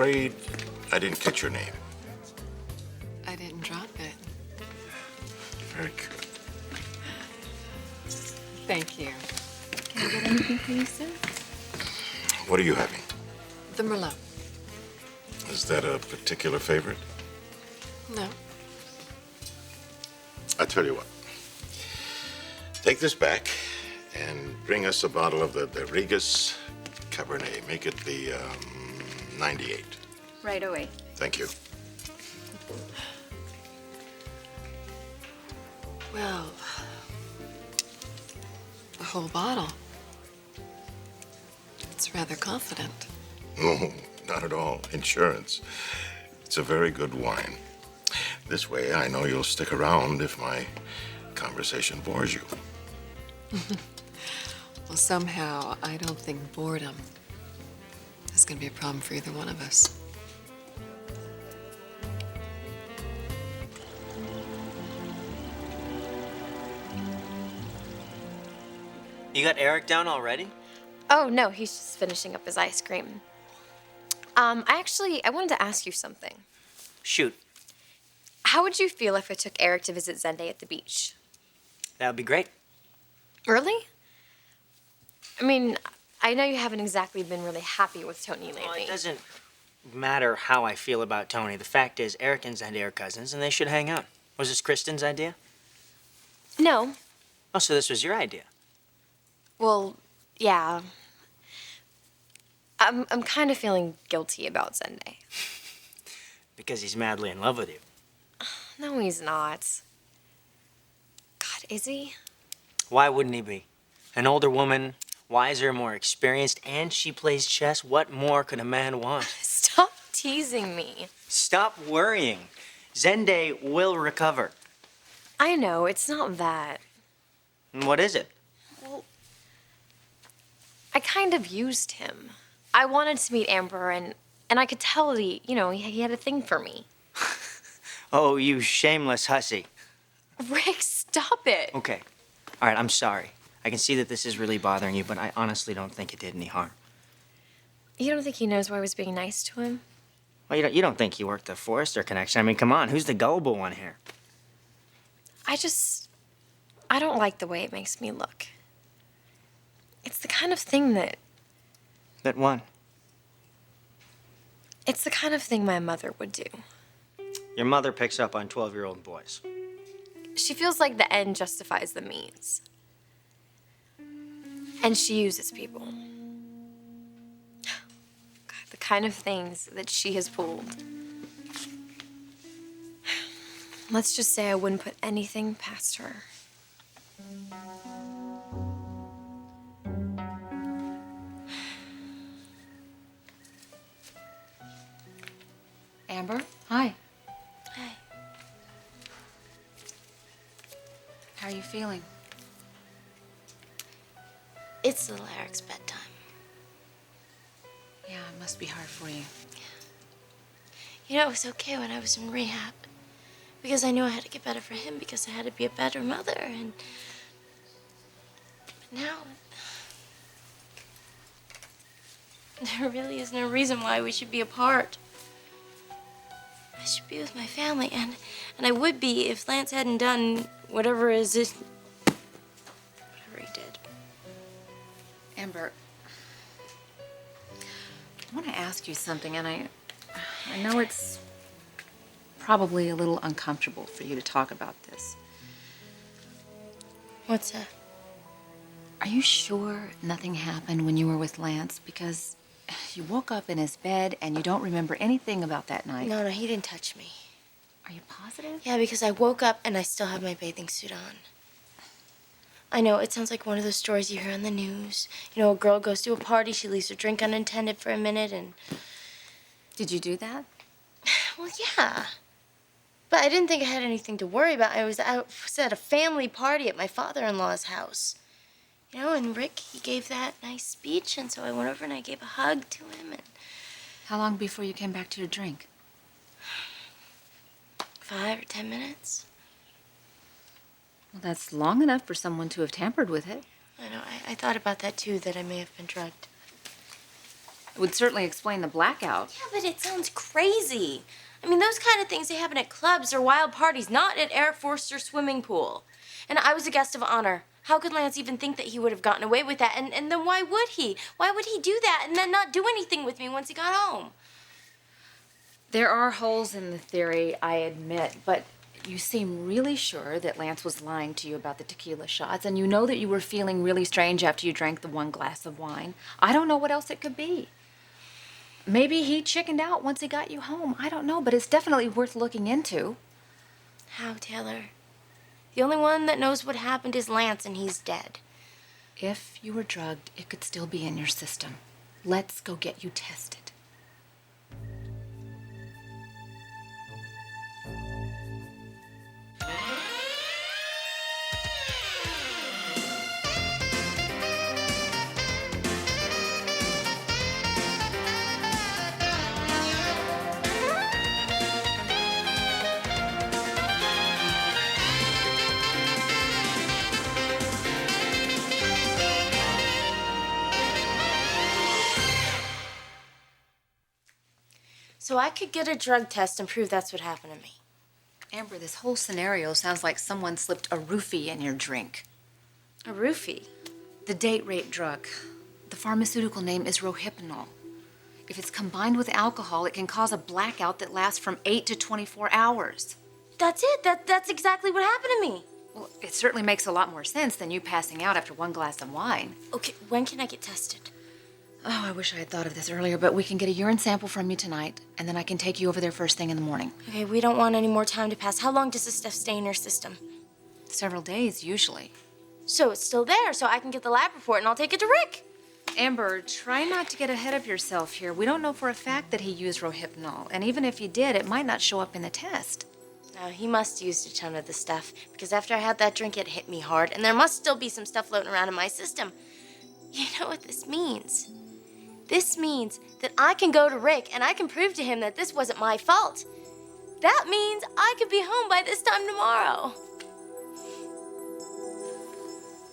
afraid I didn't catch your name. I didn't drop it. Very good. Thank you. Can I get anything for you, sir? What are you having? The Merlot. Is that a particular favorite? No. I tell you what. Take this back and bring us a bottle of the Rigas Cabernet. Make it the 98. Right away. Thank you. Well, a whole bottle. It's rather confident. No, not at all. Insurance. It's a very good wine. This way, I know you'll stick around if my conversation bores you. Well, somehow, I don't think boredom is going to be a problem for either one of us. You got Eric down already? Oh, no, he's just finishing up his ice cream. I wanted to ask you something. Shoot, How would you feel if I took Eric to visit Zende at the beach? that would be great. Really? I mean, I know you haven't exactly been really happy with Tony lately. Well, it doesn't matter how I feel about Tony. The fact is, Eric and Zende are cousins, and they should hang out. Was this Kristen's idea? No. Oh, so this was your idea? Well, yeah. I'm kind of feeling guilty about Zende. Because he's madly in love with you. No, he's not. God, is he? Why wouldn't he be? An older woman, wiser, more experienced, and she plays chess. What more could a man want? Stop teasing me. Stop worrying. Zende will recover. I know, it's not that. And what is it? Well, I kind of used him. I wanted to meet Amber, and I could tell he had a thing for me. Oh, you shameless hussy. Rick, stop it. Okay. All right, I'm sorry. I can see that this is really bothering you, but I honestly don't think it did any harm. You don't think he knows why I was being nice to him? Well, you don't think he worked the Forrester connection. I mean, come on, who's the gullible one here? I don't like the way it makes me look. It's the kind of thing that... That one. It's the kind of thing my mother would do. Your mother picks up on 12-year-old boys. She feels like the end justifies the means. And she uses people. God, the kind of things that she has pulled. Let's just say I wouldn't put anything past her. Amber, hi. Hey. How are you feeling? It's little Eric's bedtime. Yeah, it must be hard for you. You know, it was okay when I was in rehab. Because I knew I had to get better for him because I had to be a better mother. But now, there really is no reason why we should be apart. I should be with my family, and I would be if Lance hadn't done whatever he did. Amber, I want to ask you something, and I know it's probably a little uncomfortable for you to talk about this. What's that? Are you sure nothing happened when you were with Lance? Because you woke up in his bed and you don't remember anything about that night. No, he didn't touch me. Are you positive? Yeah, because I woke up and I still have my bathing suit on. I know, it sounds like one of those stories you hear on the news. You know, a girl goes to a party, she leaves her drink unattended for a minute, and... Did you do that? Well, yeah. But I didn't think I had anything to worry about. I was at a family party at my father-in-law's house. You know, and Rick, he gave that nice speech, and so I went over and I gave a hug to him, and... How long before you came back to your drink? 5 or 10 minutes. Well, that's long enough for someone to have tampered with it. I know, I thought about that too, that I may have been drugged. It would certainly explain the blackout. Yeah, but it sounds crazy. I mean, those kind of things, they happen at clubs or wild parties, not at Eric Forster's swimming pool. And I was a guest of honor. How could Lance even think that he would have gotten away with that? And then why would he? Why would he do that and then not do anything with me once he got home? There are holes in the theory, I admit, but you seem really sure that Lance was lying to you about the tequila shots, and you know that you were feeling really strange after you drank the one glass of wine. I don't know what else it could be. Maybe he chickened out once he got you home. I don't know, but it's definitely worth looking into. How, Taylor? The only one that knows what happened is Lance, and he's dead. If you were drugged, it could still be in your system. Let's go get you tested. So I could get a drug test and prove that's what happened to me. Amber, this whole scenario sounds like someone slipped a roofie in your drink. A roofie? The date rape drug. The pharmaceutical name is rohypnol. If it's combined with alcohol, it can cause a blackout that lasts from 8 to 24 hours. That's it. That's exactly what happened to me. Well, it certainly makes a lot more sense than you passing out after one glass of wine. Okay, when can I get tested? Oh, I wish I had thought of this earlier, but we can get a urine sample from you tonight, and then I can take you over there first thing in the morning. Okay, we don't want any more time to pass. How long does this stuff stay in your system? Several days, usually. So it's still there, so I can get the lab report and I'll take it to Rick. Amber, try not to get ahead of yourself here. We don't know for a fact that he used rohypnol, and even if he did, it might not show up in the test. No, he must have used a ton of the stuff, because after I had that drink, it hit me hard, and there must still be some stuff floating around in my system. You know what this means? This means that I can go to Rick and I can prove to him that this wasn't my fault. That means I could be home by this time tomorrow.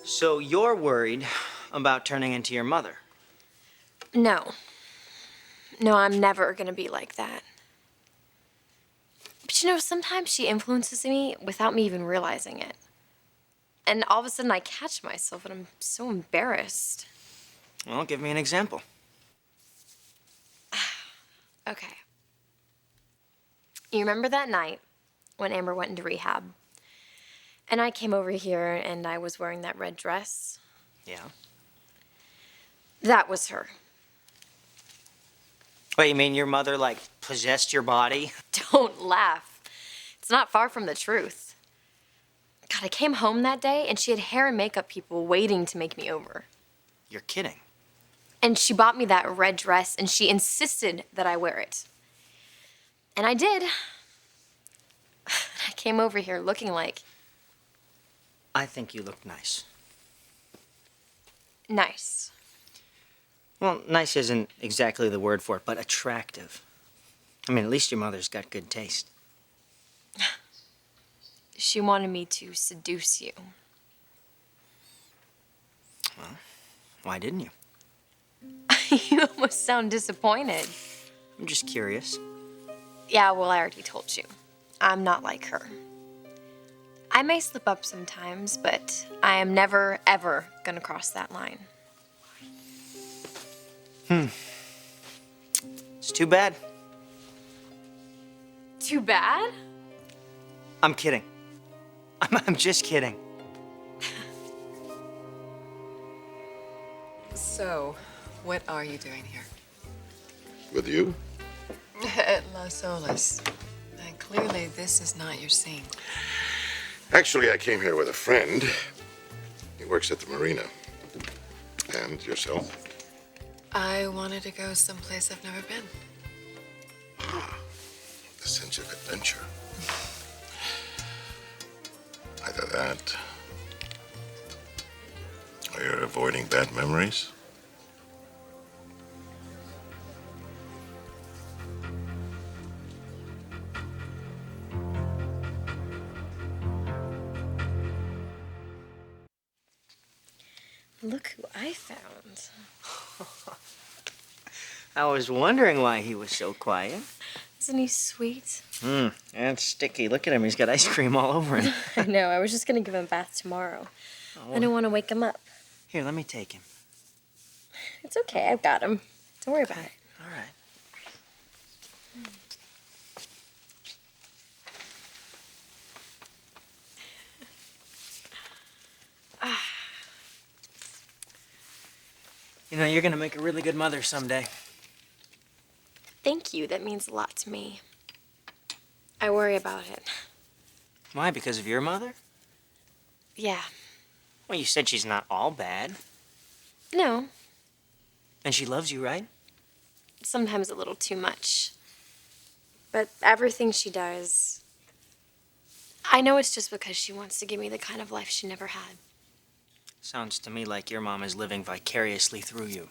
So you're worried about turning into your mother? No. No, I'm never gonna be like that. But you know, sometimes she influences me without me even realizing it. And all of a sudden I catch myself and I'm so embarrassed. Well, give me an example. Okay. You remember that night when Amber went into rehab? And I came over here and I was wearing that red dress? Yeah. That was her. Wait, you mean your mother, like, possessed your body? Don't laugh. It's not far from the truth. God, I came home that day and she had hair and makeup people waiting to make me over. You're kidding. And she bought me that red dress and she insisted that I wear it. And I did. I came over here looking like... I think you look nice. nice. Well, nice isn't exactly the word for it, but attractive. I mean, at least your mother's got good taste. She wanted me to seduce you. Well, why didn't you? You almost sound disappointed. I'm just curious. Yeah, well, I already told you. I'm not like her. I may slip up sometimes, but I am never, ever gonna cross that line. It's too bad. Too bad? I'm kidding. I'm just kidding. So, what are you doing here? With you? At Las Olas. And clearly, this is not your scene. Actually, I came here with a friend. He works at the marina. And yourself? I wanted to go someplace I've never been. The sense of adventure. Either that, or you're avoiding bad memories. Look who I found. I was wondering why he was so quiet. Isn't he sweet? And sticky. Look at him. He's got ice cream all over him. I know. I was just gonna give him a bath tomorrow. I don't want to wake him up. Here, let me take him. It's okay. I've got him. Don't worry about it. All right. You know, you're gonna make a really good mother someday. Thank you. That means a lot to me. I worry about it. Why? Because of your mother? Yeah. Well, you said she's not all bad. No. And she loves you, right? Sometimes a little too much. But everything she does, I know it's just because she wants to give me the kind of life she never had. Sounds to me like your mom is living vicariously through you.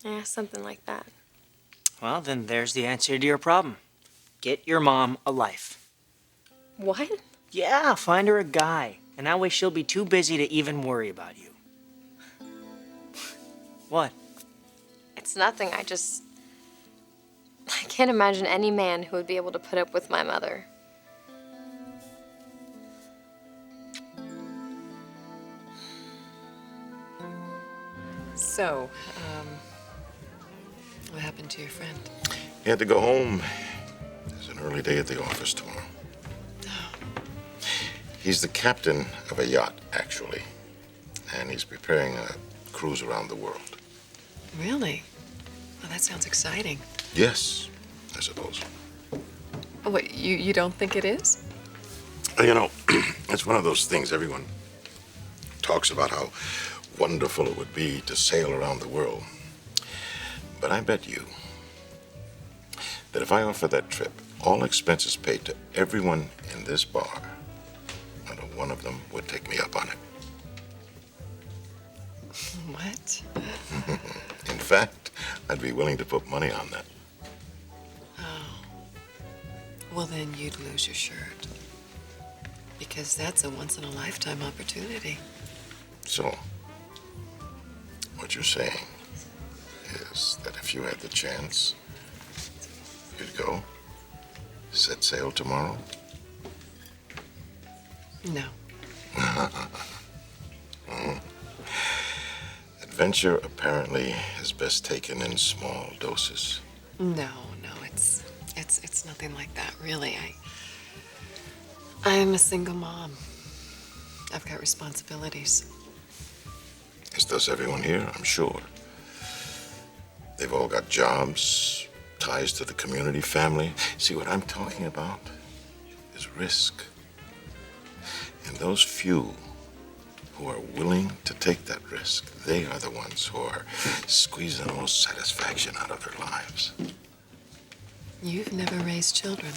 Yeah, something like that. Well, then there's the answer to your problem. Get your mom a life. What? Yeah, find her a guy. And that way she'll be too busy to even worry about you. What? It's nothing. I can't imagine any man who would be able to put up with my mother. So, what happened to your friend? He had to go home. There's an early day at the office tomorrow. He's the captain of a yacht, actually. And he's preparing a cruise around the world. Really? Well, that sounds exciting. Yes, I suppose. Oh, wait, you don't think it is? You know, it's one of those things everyone talks about how wonderful it would be to sail around the world. But I bet you that if I offer that trip, all expenses paid to everyone in this bar, not a one of them would take me up on it. What? In fact, I'd be willing to put money on that. Oh. Well, then you'd lose your shirt. Because that's a once-in-a-lifetime opportunity. So, what you're saying is that if you had the chance, you'd go, set sail tomorrow? No. Adventure apparently is best taken in small doses. No, it's nothing like that, really. I'm a single mom. I've got responsibilities. As does everyone here, I'm sure. They've all got jobs, ties to the community, family. See, what I'm talking about is risk. And those few who are willing to take that risk, they are the ones who are squeezing the most satisfaction out of their lives. You've never raised children.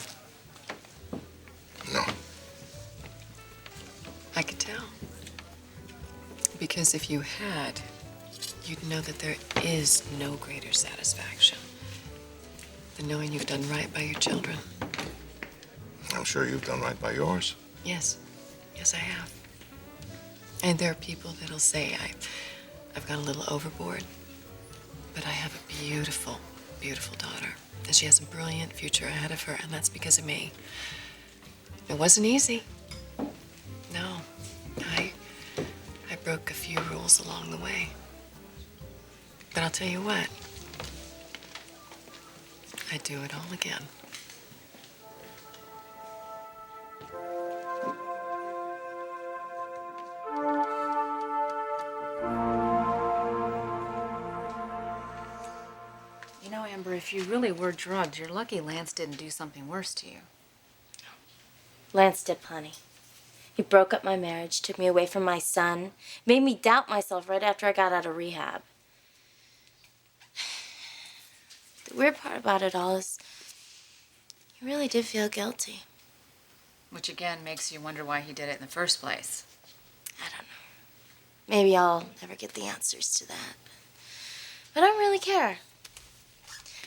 No. I could tell. Because if you had, you'd know that there is no greater satisfaction than knowing you've done right by your children. I'm sure you've done right by yours. Yes. Yes, I have. And there are people that'll say I've gone a little overboard. But I have a beautiful, beautiful daughter. And she has a brilliant future ahead of her, and that's because of me. It wasn't easy. No. I broke a few rules along the way. But I'll tell you what. I'd do it all again. You know, Amber, if you really were drugged, you're lucky Lance didn't do something worse to you. Lance did plenty. He broke up my marriage, took me away from my son, made me doubt myself right after I got out of rehab. The weird part about it all is he really did feel guilty. Which again makes you wonder why he did it in the first place. I don't know. Maybe I'll never get the answers to that. But I don't really care.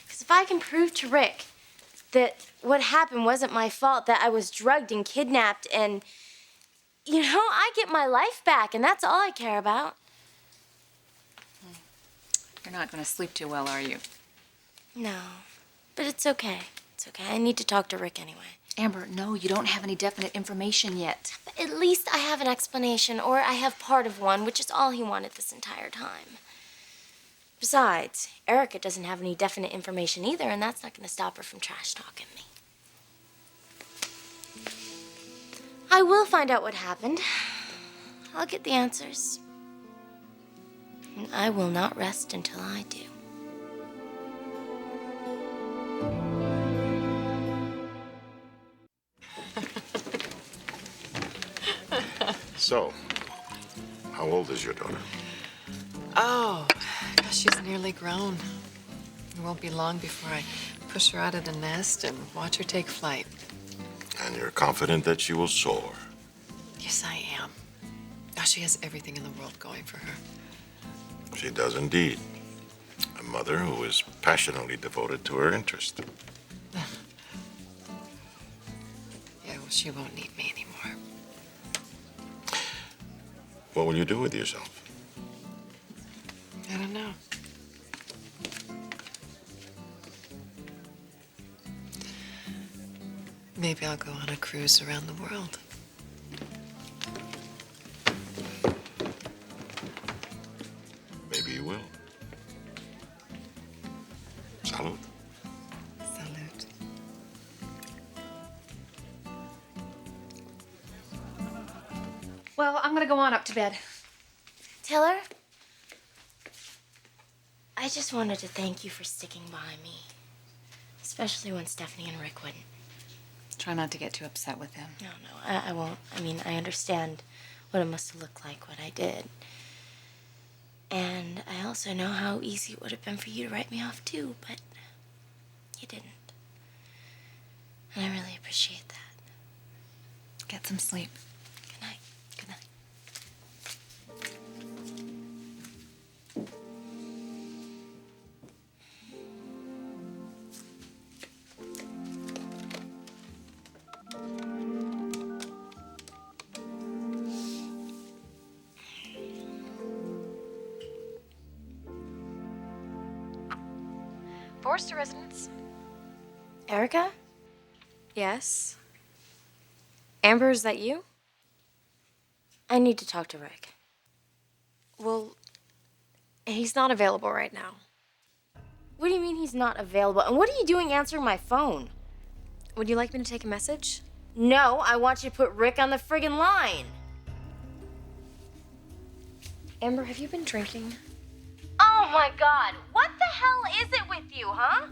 Because if I can prove to Rick that what happened wasn't my fault, that I was drugged and kidnapped and, you know, I get my life back and that's all I care about. You're not going to sleep too well, are you? No, but it's okay. It's okay. I need to talk to Rick anyway. Amber, no, you don't have any definite information yet. But at least I have an explanation, or I have part of one, which is all he wanted this entire time. Besides, Erica doesn't have any definite information either, and that's not going to stop her from trash-talking me. I will find out what happened. I'll get the answers. And I will not rest until I do. So, how old is your daughter? Oh, gosh, she's nearly grown. It won't be long before I push her out of the nest and watch her take flight. And you're confident that she will soar? Yes, I am. Oh, she has everything in the world going for her. She does indeed. A mother who is passionately devoted to her interest. Yeah, well, she won't need me anymore. What will you do with yourself? I don't know. Maybe I'll go on a cruise around the world. Maybe you will. Salud. Salute. Well, I'm going to go on up to bed. Taylor, I just wanted to thank you for sticking by me. Especially when Stephanie and Rick wouldn't. Try not to get too upset with him. No, I won't. I mean, I understand what it must have looked like, what I did. And I also know how easy it would have been for you to write me off, too, but you didn't. And I really appreciate that. Get some sleep. Good night. Good night. Forrester residence. Erica? Yes. Amber, is that you? I need to talk to Rick. Well, he's not available right now. What do you mean he's not available? And what are you doing answering my phone? Would you like me to take a message? No, I want you to put Rick on the friggin' line. Amber, have you been drinking? Oh my God, what the hell is it with you, huh?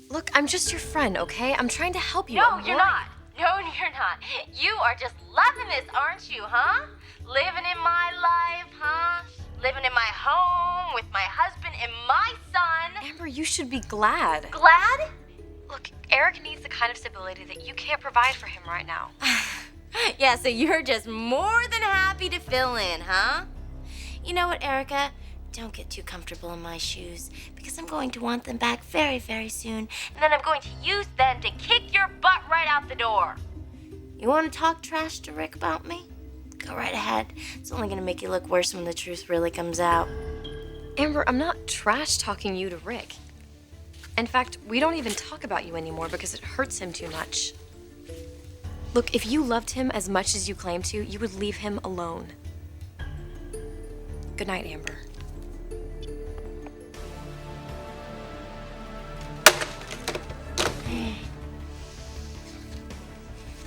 Look, I'm just your friend, okay? I'm trying to help you. No, I'm you're worried. not. No, you're not. You are just loving this, aren't you, huh? Living in my life, huh? Living in my home with my husband and my son. Amber, you should be glad. Glad? Look, Eric needs the kind of stability that you can't provide for him right now. Yeah, so you're just more than happy to fill in, huh? You know what, Erica? Don't get too comfortable in my shoes, because I'm going to want them back very, very soon, and then I'm going to use them to kick your butt right out the door. You want to talk trash to Rick about me? Go right ahead. It's only going to make you look worse when the truth really comes out. Amber, I'm not trash talking you to Rick. In fact, we don't even talk about you anymore because it hurts him too much. Look, if you loved him as much as you claim to, you would leave him alone. Good night, Amber.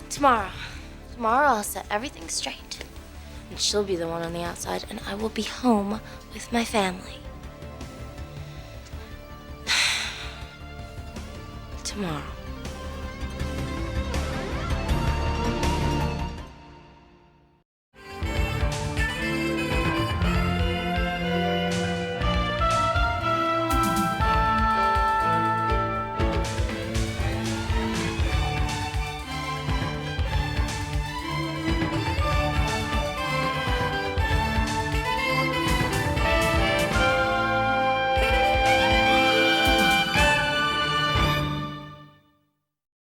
Tomorrow I'll set everything straight. And she'll be the one on the outside, and I will be home with my family. Tomorrow.